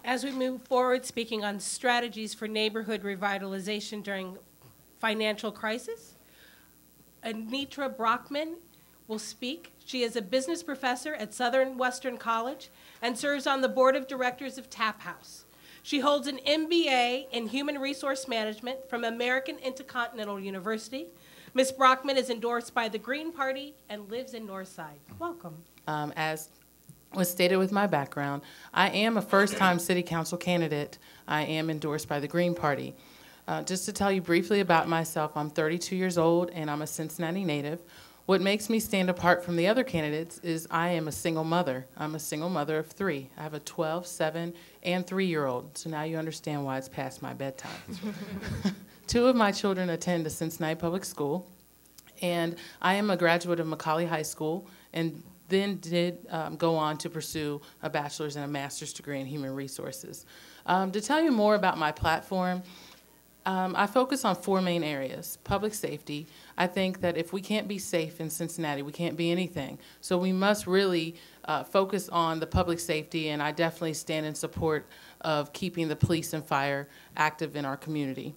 As we move forward, speaking on strategies for neighborhood revitalization during financial crisis, Anita Brockman will speak. She is a business professor at Southern Western College and serves on the board of directors of Tap House. She holds an MBA in Human Resource Management from American Intercontinental University. Ms. Brockman is endorsed by the Green Party and lives in Northside. Welcome. As was stated with my background, I am a first-time city council candidate. I am endorsed by the Green Party. Just to tell you briefly about myself, I'm 32 years old and I'm a Cincinnati native. What makes me stand apart from the other candidates is I am a single mother. I'm a single mother of 3. I have a 12, 7, and 3-year-old, so now you understand why it's past my bedtime. 2 of my children attend the Cincinnati Public School, and I am a graduate of Macaulay High School and then did go on to pursue a bachelor's and a master's degree in human resources. To tell you more about my platform, I focus on 4 main areas. Public safety. I think that if we can't be safe in Cincinnati, we can't be anything. So we must really focus on the public safety, and I definitely stand in support of keeping the police and fire active in our community.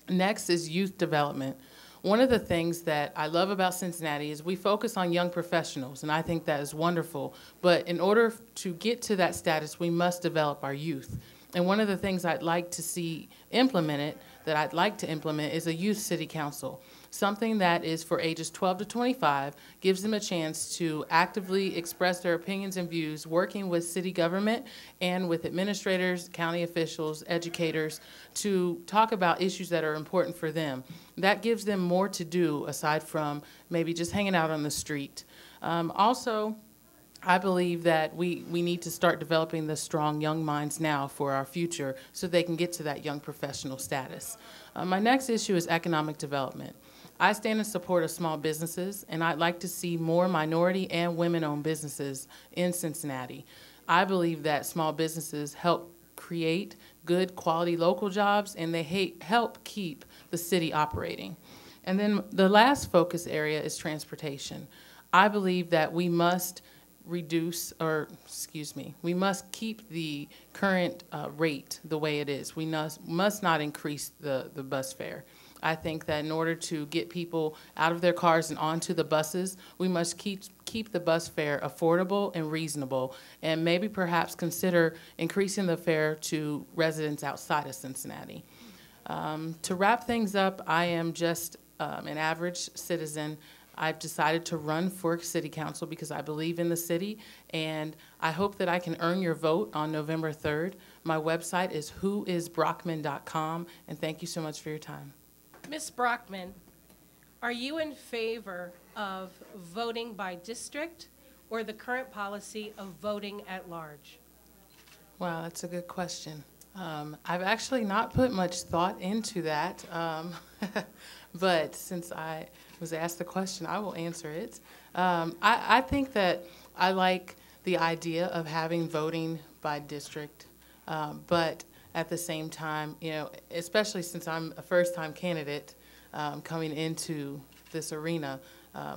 Next is youth development. One of the things that I love about Cincinnati is we focus on young professionals, and I think that is wonderful. But in order to get to that status, we must develop our youth. And one of the things I'd like to see implemented, that I'd like to implement, is a youth city council. Something that is for ages 12 to 25, gives them a chance to actively express their opinions and views, working with city government and with administrators, county officials, educators, to talk about issues that are important for them. That gives them more to do aside from maybe just hanging out on the street. Also, I believe that we need to start developing the strong young minds now for our future so they can get to that young professional status. My next issue is economic development. I stand in support of small businesses, and I'd like to see more minority and women-owned businesses in Cincinnati. I believe that small businesses help create good quality local jobs, and they help keep the city operating. And then the last focus area is transportation. I believe that we must we must keep the current rate the way it is. We must not increase the bus fare. I think that in order to get people out of their cars and onto the buses, we must keep the bus fare affordable and reasonable, and maybe perhaps consider increasing the fare to residents outside of Cincinnati. To wrap things up, I am just an average citizen. I've decided to run for city council because I believe in the city, and I hope that I can earn your vote on November 3rd. My website is whoisbrockman.com, and thank you so much for your time. Ms. Brockman, are you in favor of voting by district or the current policy of voting at large? Wow, that's a good question. I've actually not put much thought into that, but since I was asked the question, I will answer it. I think that I like the idea of having voting by district, but at the same time, you know, especially since I'm a first-time candidate coming into this arena,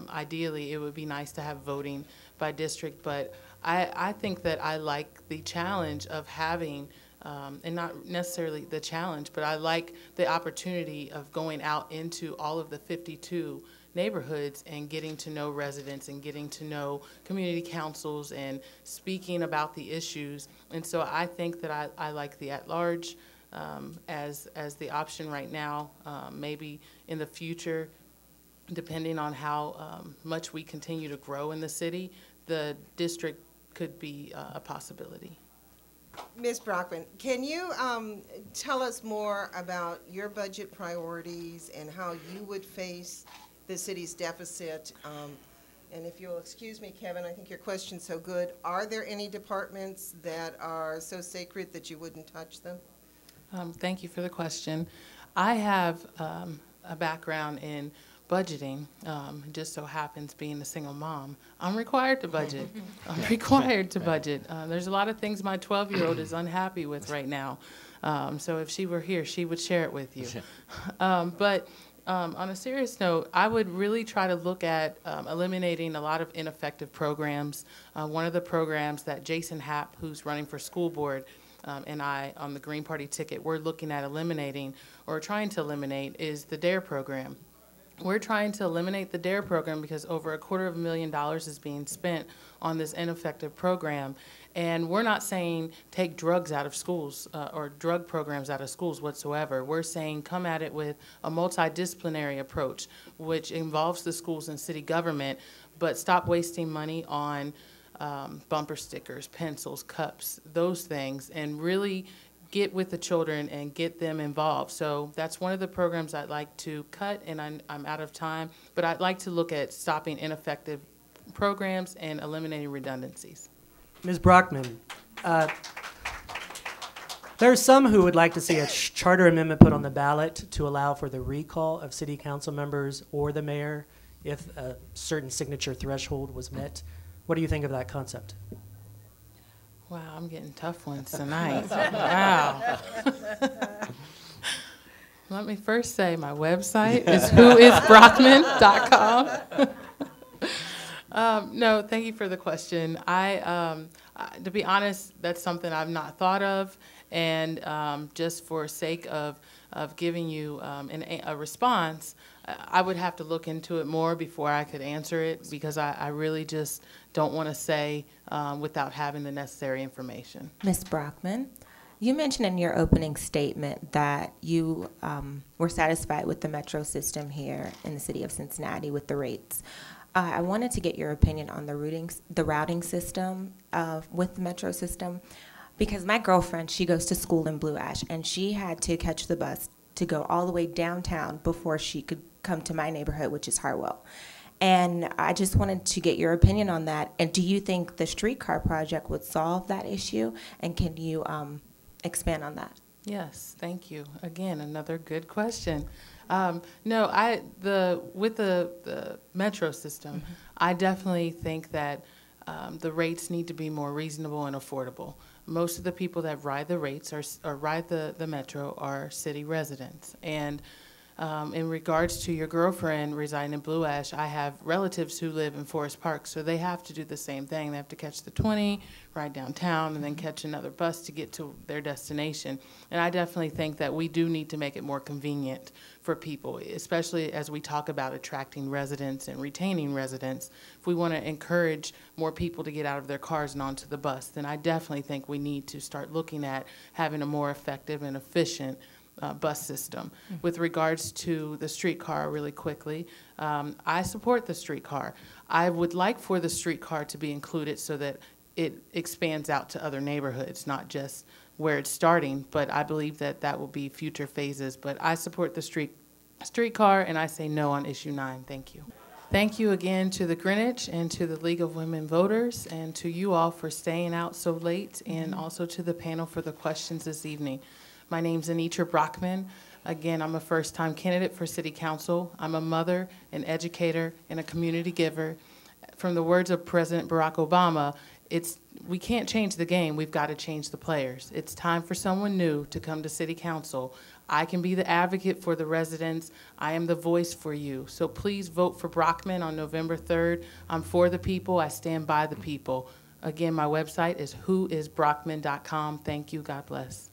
ideally it would be nice to have voting by district, but I think that I like the challenge of having and not necessarily the challenge, but I like the opportunity of going out into all of the 52 neighborhoods and getting to know residents and getting to know community councils and speaking about the issues. And so I think that I like the at-large as the option right now. Maybe in the future, depending on how much we continue to grow in the city, the district could be a possibility. Ms. Brockman, can you tell us more about your budget priorities and how you would face the city's deficit? And if you'll excuse me, Kevin, I think your question's so good. Are there any departments that are so sacred that you wouldn't touch them? Thank you for the question. I have a background in budgeting. It just so happens being a single mom, I'm required to budget. I'm required to budget. There's a lot of things my 12-year-old is unhappy with right now. So if she were here, she would share it with you. But on a serious note, I would really try to look at eliminating a lot of ineffective programs. One of the programs that Jason Happ, who's running for school board, and I, on the Green Party ticket, we're looking at eliminating or trying to eliminate is the DARE program. We're trying to eliminate the DARE program because over $250,000 is being spent on this ineffective program. And we're not saying take drugs out of schools or drug programs out of schools whatsoever. We're saying come at it with a multidisciplinary approach, which involves the schools and city government, but stop wasting money on bumper stickers, pencils, cups, those things, and really get with the children and get them involved. So that's one of the programs I'd like to cut, and I'm out of time, but I'd like to look at stopping ineffective programs and eliminating redundancies. Ms. Brockman, there are some who would like to see a charter amendment put on the ballot to allow for the recall of city council members or the mayor if a certain signature threshold was met. What do you think of that concept? Wow, I'm getting tough ones tonight. Wow. Let me first say my website is whoisbrockman.com. No, thank you for the question. To be honest, that's something I've not thought of, and just for sake of giving you a response, I would have to look into it more before I could answer it, because I really just don't want to say without having the necessary information. Ms. Brockman, you mentioned in your opening statement that you were satisfied with the metro system here in the city of Cincinnati with the rates. I wanted to get your opinion on the routing system with the metro system, because my girlfriend, she goes to school in Blue Ash, and she had to catch the bus to go all the way downtown before she could come to my neighborhood, which is Hartwell. And I just wanted to get your opinion on that. And do you think the streetcar project would solve that issue? And can you expand on that? Yes, thank you. Again, another good question. No, with the metro system, I definitely think that the rates need to be more reasonable and affordable. Most of the people that ride the rates or ride the metro are city residents. And in regards to your girlfriend residing in Blue Ash, I have relatives who live in Forest Park, so they have to do the same thing. They have to catch the 20, ride downtown, and then catch another bus to get to their destination. And I definitely think that we do need to make it more convenient for people, especially as we talk about attracting residents and retaining residents. If we want to encourage more people to get out of their cars and onto the bus, then I definitely think we need to start looking at having a more effective and efficient bus system. With regards to the streetcar, really quickly, I support the streetcar. I would like for the streetcar to be included so that it expands out to other neighborhoods, not just where it's starting, but I believe that that will be future phases. But I support the streetcar, and I say no on issue 9. Thank you. Thank you again to the Greenwich and to the League of Women Voters, and to you all for staying out so late, and also to the panel for the questions this evening. My name's Anita Brockman. Again, I'm a first-time candidate for City Council. I'm a mother, an educator, and a community giver. From the words of President Barack Obama, we can't change the game, we've got to change the players. It's time for someone new to come to City Council. I can be the advocate for the residents. I am the voice for you. So please vote for Brockman on November 3rd. I'm for the people. I stand by the people. Again, my website is whoisbrockman.com. Thank you. God bless.